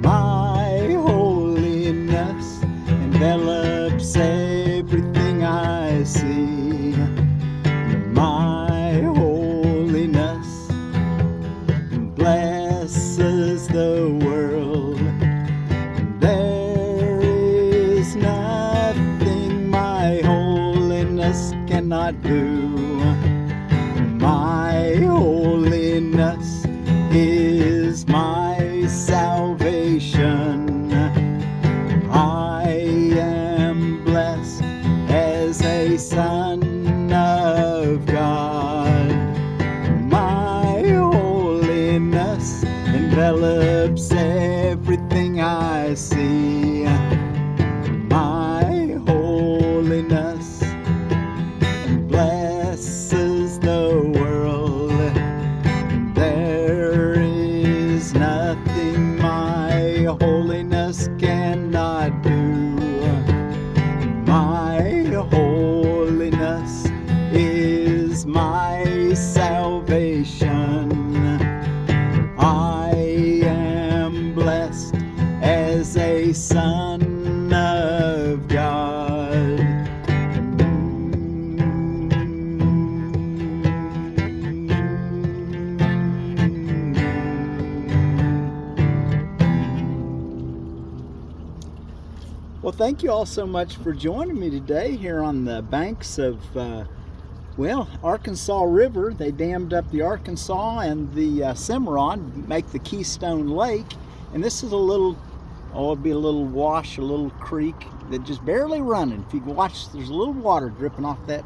My holiness envelops everything I see. My holiness blesses the world. There is nothing my holiness cannot do. My holiness is my salvation. I am blessed as a son of God. My holiness envelops everything I see. My holiness blesses the world. There is nothing my holiness cannot do. My holiness is my salvation. I am blessed as a son of God. Well, thank you all so much for joining me today here on the banks of, Arkansas River. They dammed up the Arkansas and the Cimarron, make the Keystone Lake. And this is a little, it'd be a little wash, a little creek that just barely running. If you can watch, there's a little water dripping off that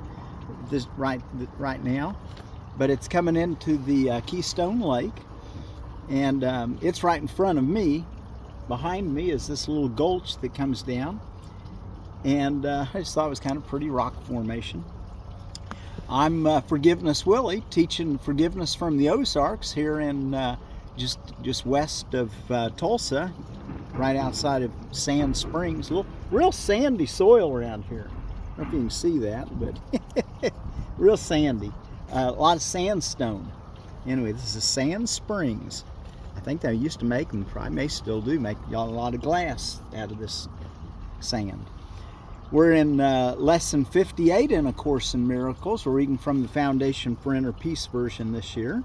right now. But it's coming into the Keystone Lake. And it's right in front of me. Behind me is this little gulch that comes down, and I just thought it was kind of pretty rock formation. I'm Forgiveness Willie, teaching forgiveness from the Ozarks here in just west of Tulsa, right outside of Sand Springs. Real sandy soil around here. I don't know if you can see that, but real sandy. A lot of sandstone. Anyway, this is Sand Springs. I think they used to make, and probably may still do, make a lot of glass out of this sand. We're in lesson 58 in A Course in Miracles. We're reading from the Foundation for Inner Peace version this year.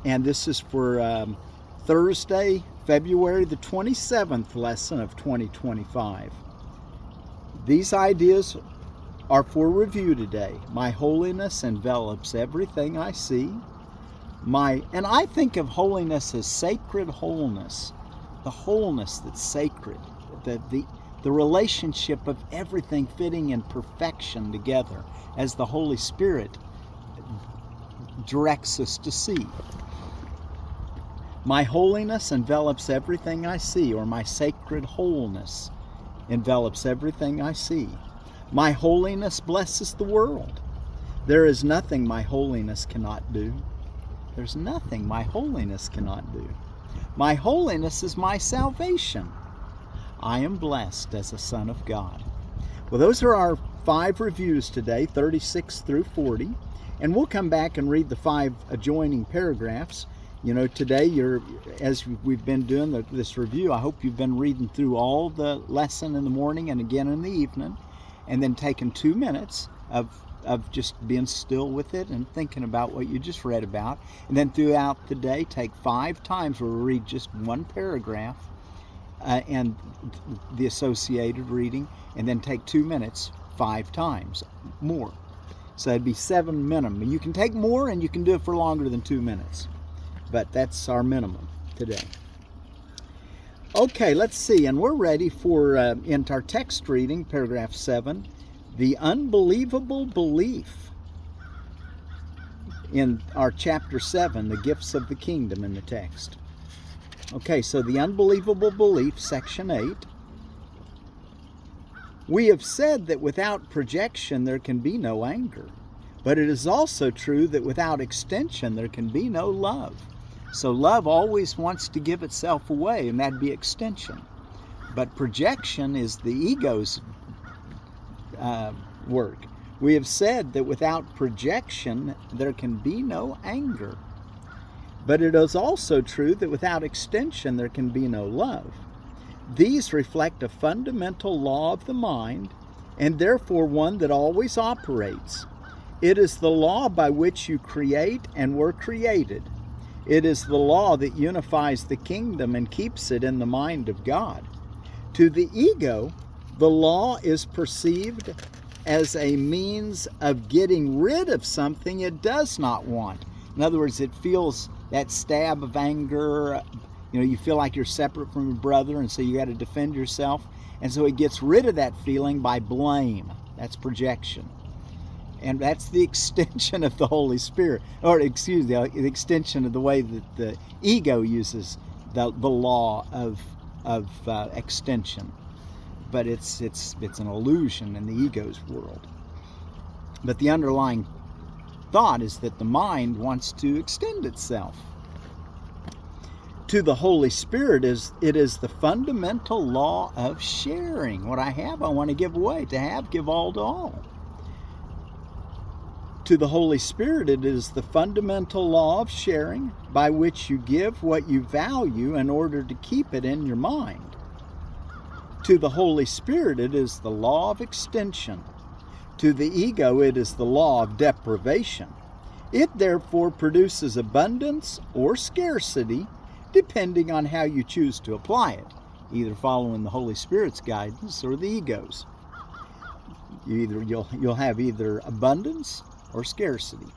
And this is for Thursday, February the 27th lesson of 2025. These ideas are for review today. My holiness envelops everything I see. And I think of holiness as sacred wholeness, the wholeness that's sacred, the relationship of everything fitting in perfection together as the Holy Spirit directs us to see. My holiness envelops everything I see, or my sacred wholeness envelops everything I see. My holiness blesses the world. There is nothing my holiness cannot do. There's nothing my holiness cannot do. My holiness is my salvation. I am blessed as a son of God. Well, those are our 5 reviews today, 36 through 40. And we'll come back and read the 5 adjoining paragraphs. You know, today, as we've been doing this review, I hope you've been reading through all the lesson in the morning and again in the evening, and then taking 2 minutes of just being still with it and thinking about what you just read about. And then throughout the day, take 5 times where we read just one paragraph and the associated reading, and then take 2 minutes 5 times more. So it'd be 7 minimum. You can take more and you can do it for longer than 2 minutes, but that's our minimum today. Okay, let's see, and we're ready for into our text reading, paragraph 7. The unbelievable belief in our chapter 7, the gifts of the kingdom in the text. Okay, so the unbelievable belief, section 8. We have said that without projection there can be no anger, but it is also true that without extension there can be no love. So love always wants to give itself away, and that'd be extension. But projection is the ego's work. We have said that without projection, there can be no anger. But it is also true that without extension, there can be no love. These reflect a fundamental law of the mind, and therefore one that always operates. It is the law by which you create and were created. It is the law that unifies the kingdom and keeps it in the mind of God. To the ego, the law is perceived as a means of getting rid of something it does not want. In other words, it feels that stab of anger. You feel like you're separate from your brother, and so you got to defend yourself. And so it gets rid of that feeling by blame. That's projection. And that's the extension of the Holy Spirit, or excuse me, the extension of the way that the ego uses the law of extension. But it's an illusion in the ego's world. But the underlying thought is that the mind wants to extend itself. To the Holy Spirit, it is the fundamental law of sharing. What I have, I want to give away. To have, give all to all. To the Holy Spirit, it is the fundamental law of sharing by which you give what you value in order to keep it in your mind. To the Holy Spirit, it is the law of extension. To the ego, it is the law of deprivation. It therefore produces abundance or scarcity depending on how you choose to apply it, either following the Holy Spirit's guidance or the ego's. You'll have either abundance or scarcity.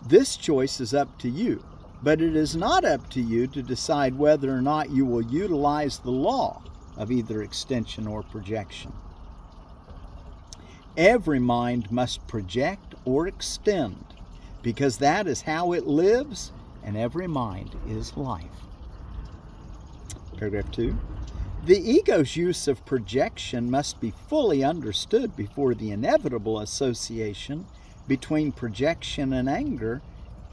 This choice is up to you, but it is not up to you to decide whether or not you will utilize the law of either extension or projection. Every mind must project or extend, because that is how it lives, and every mind is life. Paragraph 2. The ego's use of projection must be fully understood before the inevitable association between projection and anger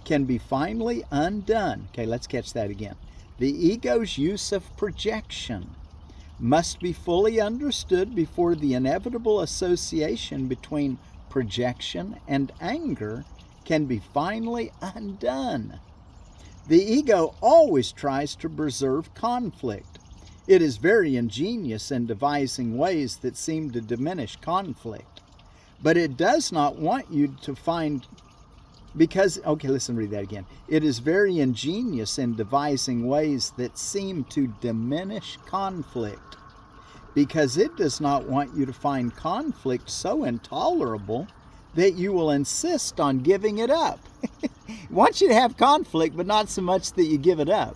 can be finally undone. Okay, let's catch that again. The ego's use of projection must be fully understood before the inevitable association between projection and anger can be finally undone. The ego always tries to preserve conflict. It is very ingenious in devising ways that seem to diminish conflict. But it does not want you to find, read that again. It is very ingenious in devising ways that seem to diminish conflict, because it does not want you to find conflict so intolerable that you will insist on giving it up. It wants you to have conflict, but not so much that you give it up.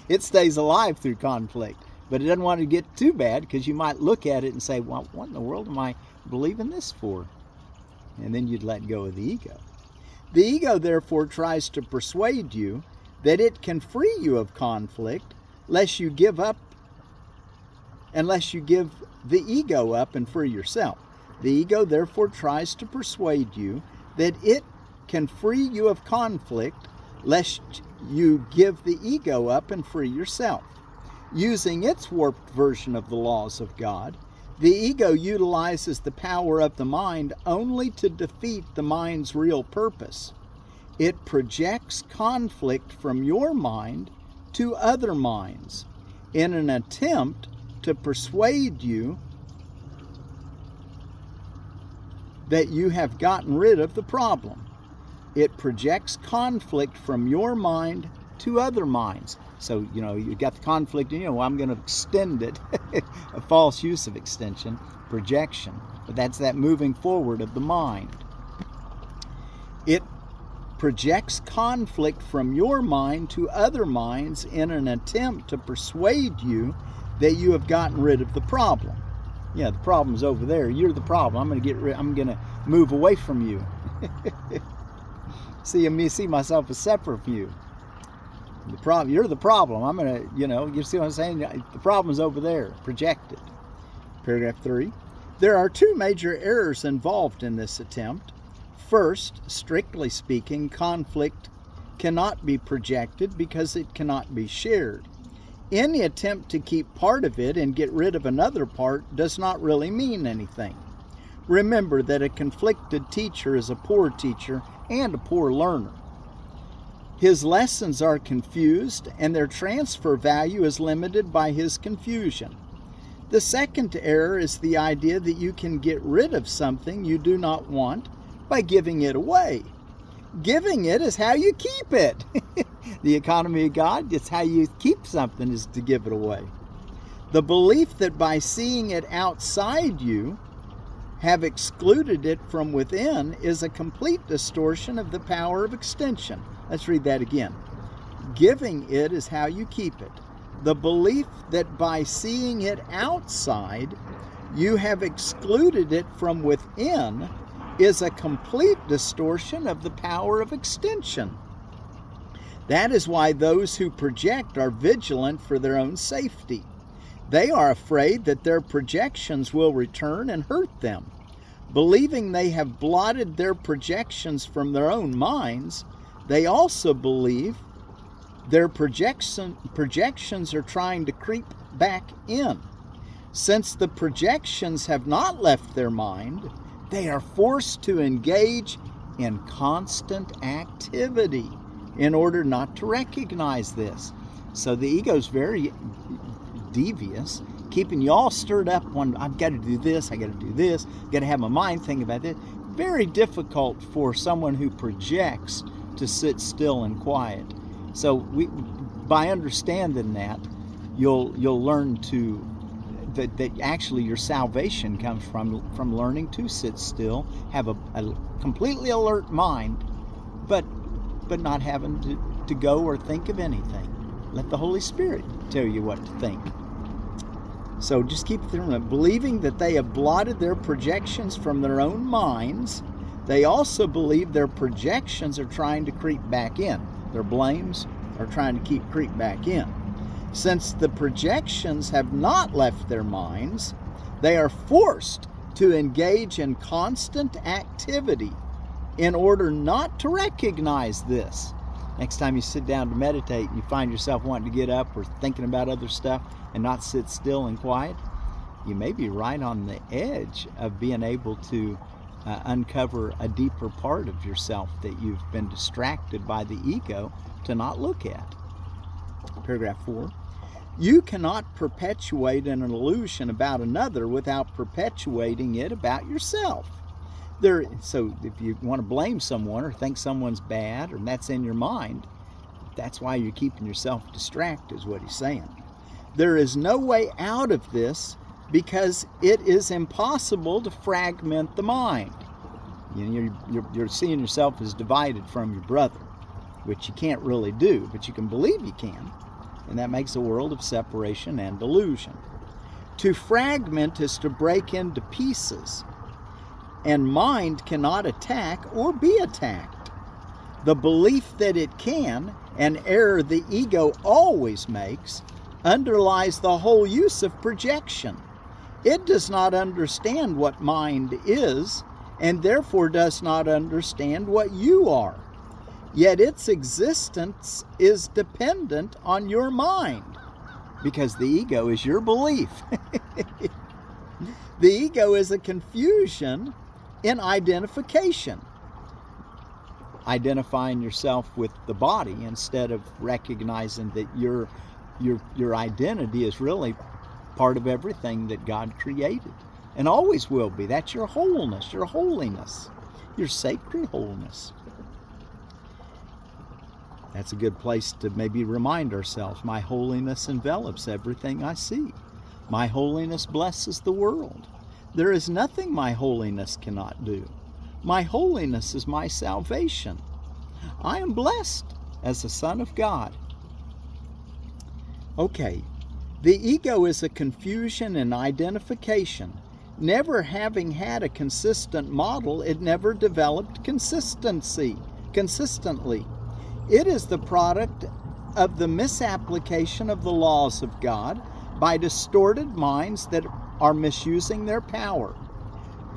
It stays alive through conflict, but it doesn't want to get too bad, because you might look at it and say, well, what in the world am I believing this for? And then you'd let go of the ego. The ego therefore tries to persuade you that it can free you of conflict unless you give the ego up and free yourself. The ego therefore tries to persuade you that it can free you of conflict lest you give the ego up and free yourself. Using its warped version of the laws of God, the ego utilizes the power of the mind only to defeat the mind's real purpose. It projects conflict from your mind to other minds in an attempt to persuade you that you have gotten rid of the problem. It projects conflict from your mind to other minds. So, you got the conflict, I'm going to extend it. A false use of extension, projection. But that's that moving forward of the mind. It projects conflict from your mind to other minds in an attempt to persuade you that you have gotten rid of the problem. Yeah, the problem's over there. You're the problem. I'm going to move away from you. See myself as separate from you. The problem, you're the problem. I'm going to, you see what I'm saying? The problem's over there, projected. Paragraph 3. There are two major errors involved in this attempt. First, strictly speaking, conflict cannot be projected because it cannot be shared. Any attempt to keep part of it and get rid of another part does not really mean anything. Remember that a conflicted teacher is a poor teacher and a poor learner. His lessons are confused, and their transfer value is limited by his confusion. The second error is the idea that you can get rid of something you do not want by giving it away. Giving it is how you keep it. The economy of God, it's how you keep something, is to give it away. The belief that by seeing it outside you have excluded it from within is a complete distortion of the power of extension. Let's read that again. Giving it is how you keep it. The belief that by seeing it outside you have excluded it from within is a complete distortion of the power of extension. That is why those who project are vigilant for their own safety. They are afraid that their projections will return and hurt them. Believing they have blotted their projections from their own minds, they also believe their projections are trying to creep back in. Since the projections have not left their mind, they are forced to engage in constant activity in order not to recognize this. So the ego's very devious, keeping you all stirred up on, I've got to do this, I got to do this, got to have my mind think about this. Very difficult for someone who projects to sit still and quiet. So by understanding that, you'll learn to that actually your salvation comes from learning to sit still, have a completely alert mind, but not having to go or think of anything. Let the Holy Spirit tell you what to think. So just keep it in mind. Believing that they have blotted their projections from their own minds, they also believe their projections are trying to creep back in. Their blames are trying to creep back in. Since the projections have not left their minds, they are forced to engage in constant activity in order not to recognize this. Next time you sit down to meditate and you find yourself wanting to get up or thinking about other stuff and not sit still and quiet, you may be right on the edge of being able to uncover a deeper part of yourself that you've been distracted by the ego to not look at. Paragraph 4. You cannot perpetuate an illusion about another without perpetuating it about yourself. So if you want to blame someone or think someone's bad or that's in your mind, that's why you're keeping yourself distracted, is what he's saying. There is no way out of this because it is impossible to fragment the mind. You're seeing yourself as divided from your brother, which you can't really do, but you can believe you can. And that makes a world of separation and delusion. To fragment is to break into pieces, and mind cannot attack or be attacked. The belief that it can, an error the ego always makes, underlies the whole use of projection. It does not understand what mind is, and therefore does not understand what you are. Yet its existence is dependent on your mind, because the ego is your belief. The ego is a confusion in identification. Identifying yourself with the body instead of recognizing that your identity is really part of everything that God created and always will be. That's your wholeness, your holiness, your sacred wholeness. That's a good place to maybe remind ourselves. My holiness envelops everything I see. My holiness blesses the world. There is nothing my holiness cannot do. My holiness is my salvation. I am blessed as a son of God. Okay, the ego is a confusion in identification. Never having had a consistent model, it never developed consistently. It is the product of the misapplication of the laws of God by distorted minds that are misusing their power.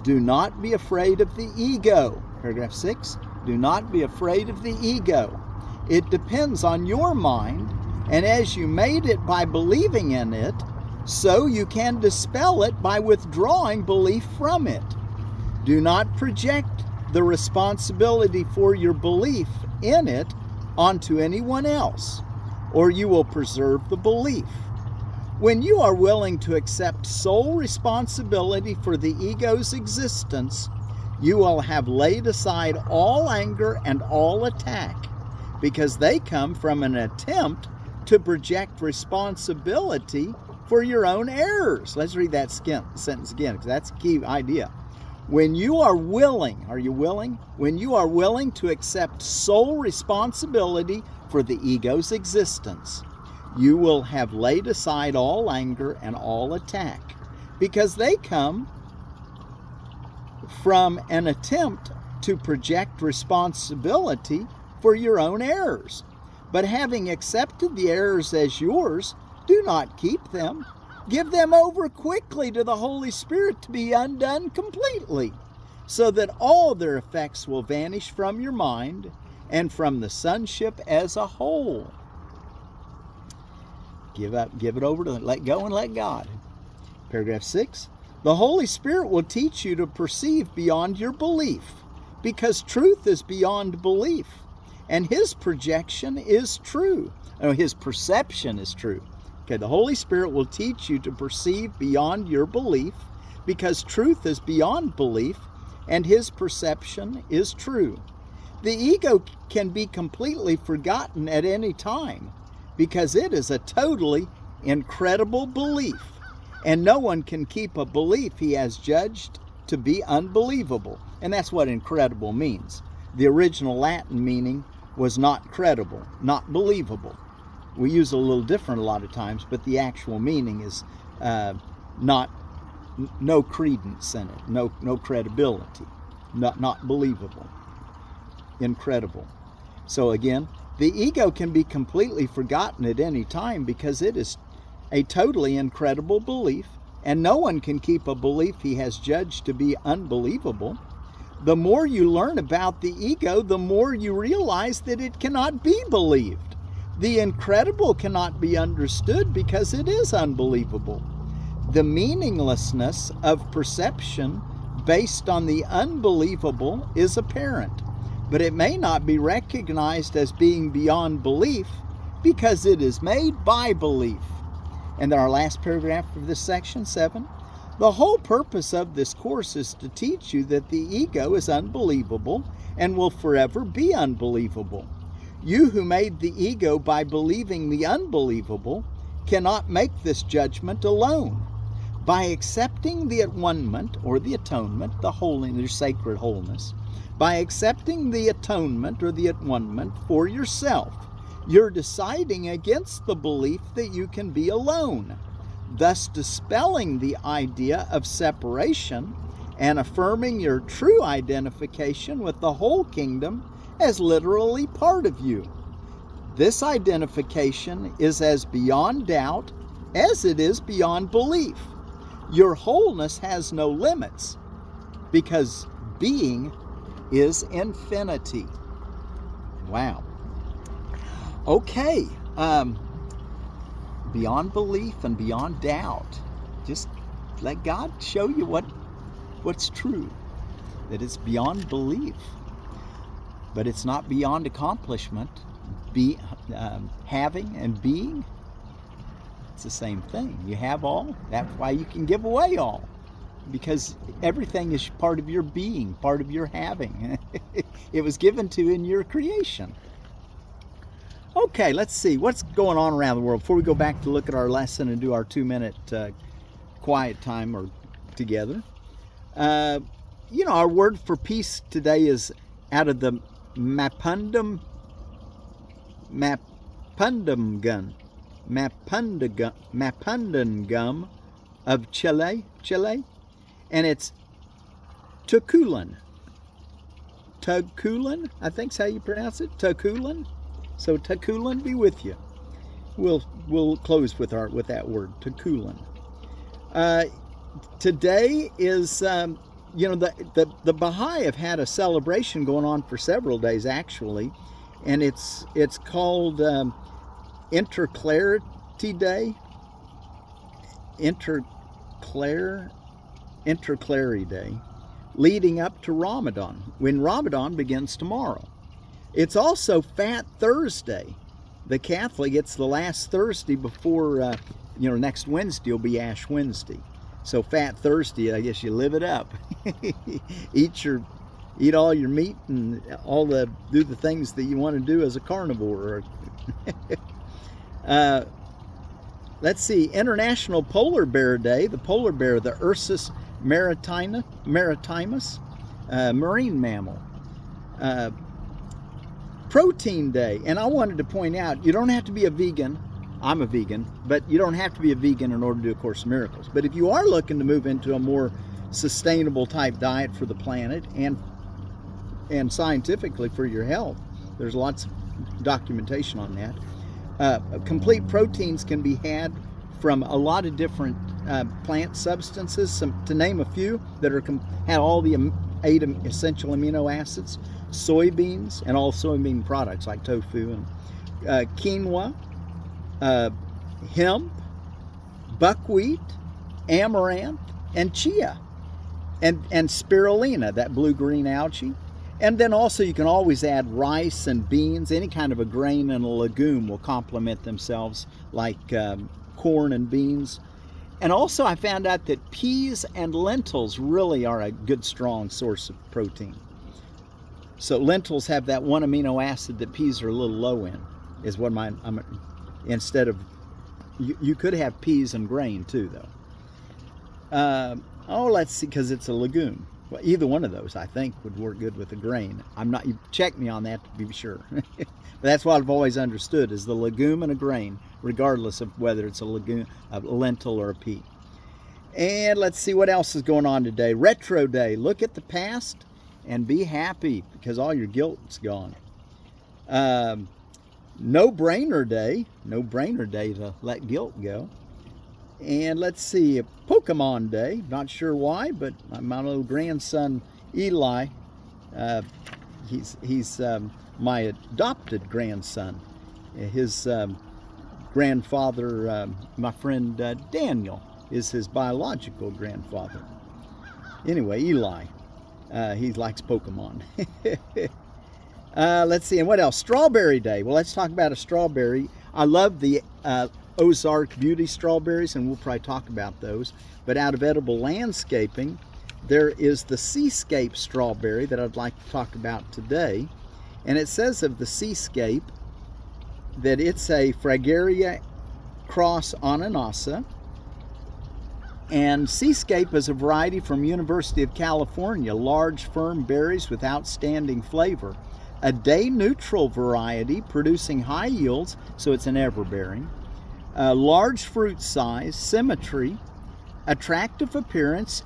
Do not be afraid of the ego. Paragraph 6. Do not be afraid of the ego. It depends on your mind, and as you made it by believing in it, so you can dispel it by withdrawing belief from it. Do not project the responsibility for your belief in it onto anyone else, or you will preserve the belief. When you are willing to accept sole responsibility for the ego's existence, you will have laid aside all anger and all attack, because they come from an attempt to project responsibility for your own errors. Let's read that sentence again, because that's a key idea. When you are willing, are you willing? When you are willing to accept sole responsibility for the ego's existence, you will have laid aside all anger and all attack, because they come from an attempt to project responsibility for your own errors. But having accepted the errors as yours, do not keep them. Give them over quickly to the Holy Spirit to be undone completely, so that all their effects will vanish from your mind and from the sonship as a whole. Give it over to let go and let God. Paragraph 6. The Holy Spirit will teach you to perceive beyond your belief, because truth is beyond belief, and His projection is true. His perception is true. Okay, the Holy Spirit will teach you to perceive beyond your belief, because truth is beyond belief, and His perception is true. The ego can be completely forgotten at any time, because it is a totally incredible belief, and no one can keep a belief he has judged to be unbelievable. And that's what incredible means. The original Latin meaning was not credible, not believable. We use it a little different a lot of times, but the actual meaning is no credence in it, no credibility, not believable, incredible. So again, the ego can be completely forgotten at any time, because it is a totally incredible belief, and no one can keep a belief he has judged to be unbelievable. The more you learn about the ego, the more you realize that it cannot be believed. The incredible cannot be understood because it is unbelievable. The meaninglessness of perception based on the unbelievable is apparent, but it may not be recognized as being beyond belief because it is made by belief. And our last paragraph of this section, 7. The whole purpose of this course is to teach you that the ego is unbelievable and will forever be unbelievable. You who made the ego by believing the unbelievable cannot make this judgment alone. By accepting the at-one-ment or the atonement, the holiness, or sacred wholeness, by accepting the atonement or the at-one-ment for yourself, you're deciding against the belief that you can be alone, thus dispelling the idea of separation and affirming your true identification with the whole kingdom as literally part of you. This identification is as beyond doubt as it is beyond belief. Your wholeness has no limits, because being is infinity. Wow. Okay. Beyond belief and beyond doubt. Just let God show you what's true. That it's beyond belief, but it's not beyond accomplishment. Having and being, it's the same thing. You have all. That's why you can give away all, because everything is part of your being, part of your having. It was given to you in your creation. Okay, let's see what's going on around the world before we go back to look at our lesson and do our 2-minute quiet time or together. Our word for peace today is out of the Mapundum gum of Chile, and it's Tügkülen. Tügkülen, I think's how you pronounce it. Tügkülen. So Tügkülen be with you. We'll close with that word, Tügkülen. Today is the Baha'i have had a celebration going on for several days actually, and it's called Interclarity Day. Interclary Day. leading up to Ramadan, when Ramadan begins tomorrow. It's also Fat Thursday. The Catholic, it's the last Thursday before, next Wednesday will be Ash Wednesday. So Fat Thursday, I guess you live it up. Eat all your meat and do the things that you want to do as a carnivore. Let's see, International Polar Bear Day. The polar bear, the Ursus maritimus, marine mammal. Protein Day, and I wanted to point out, you don't have to be a vegan. I'm a vegan, but you don't have to be a vegan in order to do A Course in Miracles. But if you are looking to move into a more sustainable type diet for the planet and scientifically for your health, there's lots of documentation on that. Complete proteins can be had from a lot of different plant substances, to name a few that have all the 8 essential amino acids: soybeans and all soybean products like tofu and quinoa, hemp, buckwheat, amaranth, and chia, and spirulina, that blue-green algae. And then also you can always add rice and beans. Any kind of a grain and a legume will complement themselves, like corn and beans. And also I found out that peas and lentils really are a good, strong source of protein. So lentils have that one amino acid that peas are a little low in, is what instead of, you could have peas and grain too, though. Let's see, because it's a legume. Well, either one of those, I think, would work good with the grain. You check me on that to be sure. But that's what I've always understood, is the legume and a grain, regardless of whether it's a lentil or a pea. And let's see what else is going on today. Retro Day. Look at the past and be happy, because all your guilt's gone. No-brainer day. No-brainer day to let guilt go. And let's see, Pokemon Day. Not sure why, but my little grandson Eli, he's my adopted grandson. His grandfather, my friend Daniel, is his biological grandfather. Anyway, Eli, he likes Pokemon. Let's see, and what else? Strawberry Day. Well, let's talk about a strawberry. I love the Ozark Beauty strawberries, and we'll probably talk about those. But out of edible landscaping, there is the Seascape strawberry that I'd like to talk about today. And it says of the Seascape that it's a Fragaria cross ananassa. And Seascape is a variety from University of California, large firm berries with outstanding flavor. A day-neutral variety producing high yields, so it's an everbearing. Large fruit size, symmetry, attractive appearance,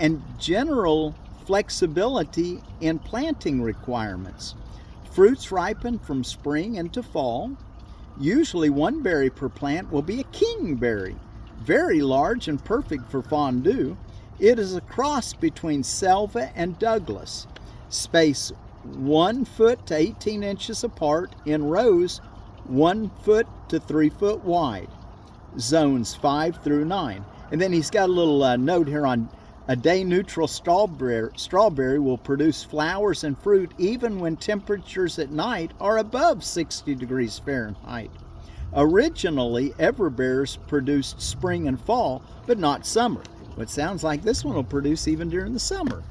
and general flexibility in planting requirements. Fruits ripen from spring into fall. Usually one berry per plant will be a kingberry, very large and perfect for fondue. It is a cross between Selva and Douglas. Space 1 foot to 18 inches apart in rows 1 foot to 3 foot wide. Zones 5 through 9. And then he's got a little note here on a day-neutral strawberry will produce flowers and fruit even when temperatures at night are above 60 degrees Fahrenheit. Originally, everbears produced spring and fall, but not summer. Well, it sounds like this one will produce even during the summer.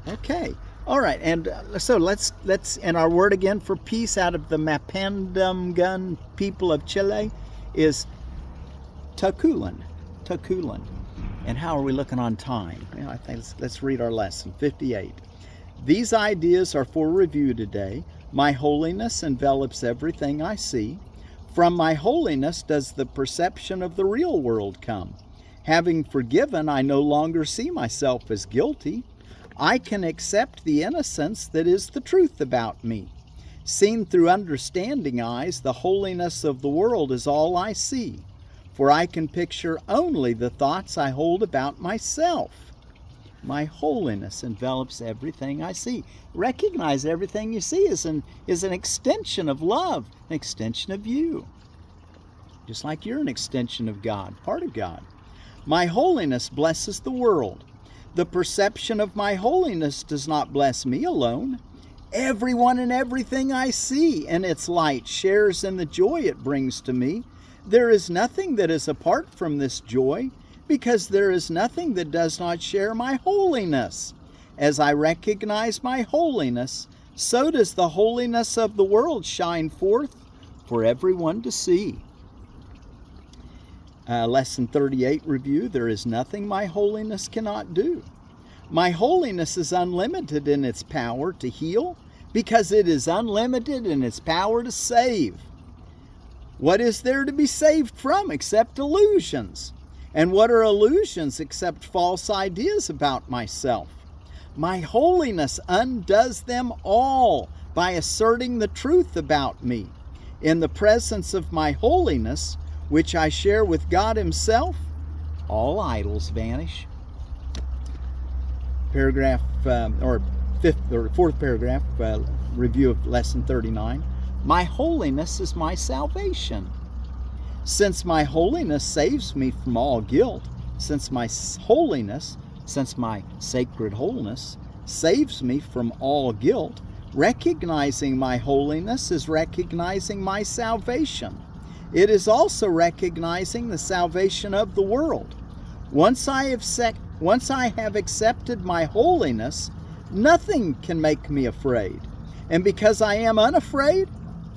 Okay. All right, and so let's and our word again for peace out of the Mapamdungun people of Chile is Tügkülen. Tügkülen. And how are we looking on time? Well, I think let's read our lesson 58. These ideas are for review today. My holiness envelops everything I see. From my holiness does the perception of the real world come. Having forgiven, I no longer see myself as guilty. I can accept the innocence that is the truth about me. Seen through understanding eyes, the holiness of the world is all I see, for I can picture only the thoughts I hold about myself. My holiness envelops everything I see. Recognize everything you see is an extension of love, an extension of you. Just like you're an extension of God, part of God. My holiness blesses the world. The perception of my holiness does not bless me alone. Everyone and everything I see in its light shares in the joy it brings to me. There is nothing that is apart from this joy, because there is nothing that does not share my holiness. As I recognize my holiness, so does the holiness of the world shine forth for everyone to see. Lesson 38 review, there is nothing my holiness cannot do. My holiness is unlimited in its power to heal, because it is unlimited in its power to save. What is there to be saved from except illusions? And what are illusions except false ideas about myself? My holiness undoes them all by asserting the truth about me. In the presence of my holiness, which I share with God Himself, all idols vanish. Paragraph, fourth paragraph, review of Lesson 39. My holiness is my salvation. Since my holiness saves me from all guilt, since my sacred wholeness saves me from all guilt, recognizing my holiness is recognizing my salvation. It is also recognizing the salvation of the world. Once I have accepted my holiness, nothing can make me afraid. And because I am unafraid,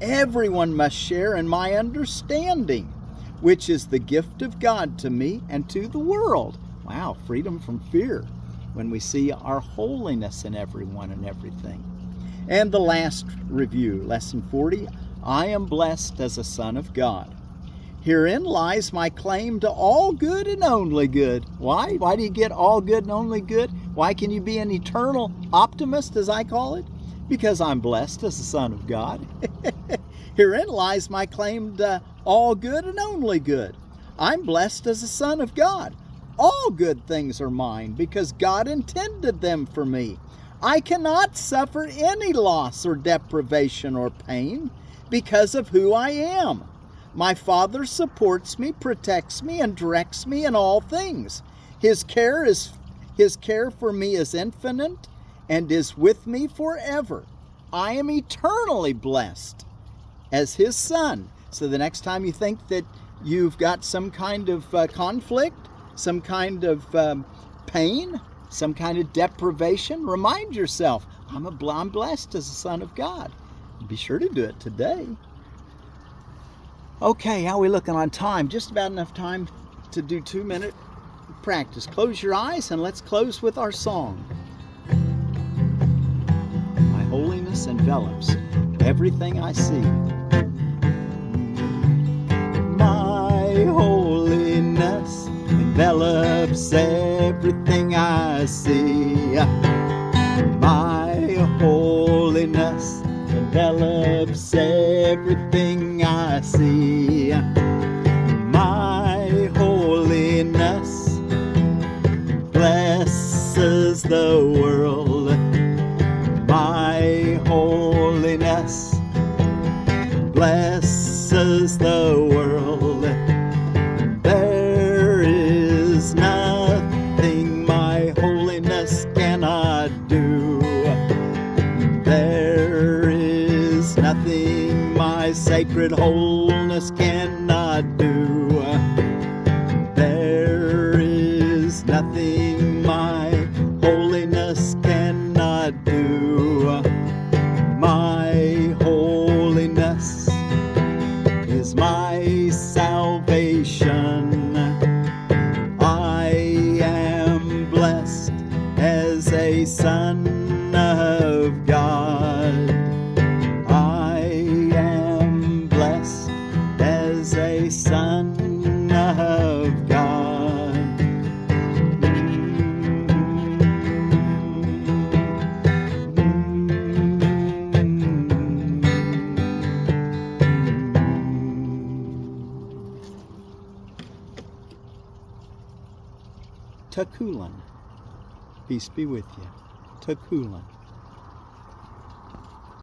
everyone must share in my understanding, which is the gift of God to me and to the world. Wow, freedom from fear when we see our holiness in everyone and everything. And the last review, Lesson 40, I am blessed as a son of God. Herein lies my claim to all good and only good. Why? Why do you get all good and only good? Why can you be an eternal optimist, as I call it? Because I'm blessed as a son of God. Herein lies my claim to all good and only good. I'm blessed as a son of God. All good things are mine because God intended them for me. I cannot suffer any loss or deprivation or pain because of who I am. My Father supports me, protects me, and directs me in all things. His care for me is infinite and is with me forever. I am eternally blessed as His son. So the next time you think that you've got some kind of conflict, some kind of pain, some kind of deprivation, remind yourself, I'm blessed as a son of God. Be sure to do it today. Okay, how are we looking on time? Just about enough time to do 2-minute practice. Close your eyes and let's close with our song. My holiness envelops everything I see. My holiness envelops everything I see. My holiness envelops everything I see. My holiness blesses the world. My holiness blesses the world. There is nothing my holiness cannot do. There is nothing my sacred wholeness cannot do. There is nothing my holiness cannot do. My holiness is my salvation. I am blessed as a son of God. I am blessed as a son of God. Tügkülen. Peace be with you. Tügkülen.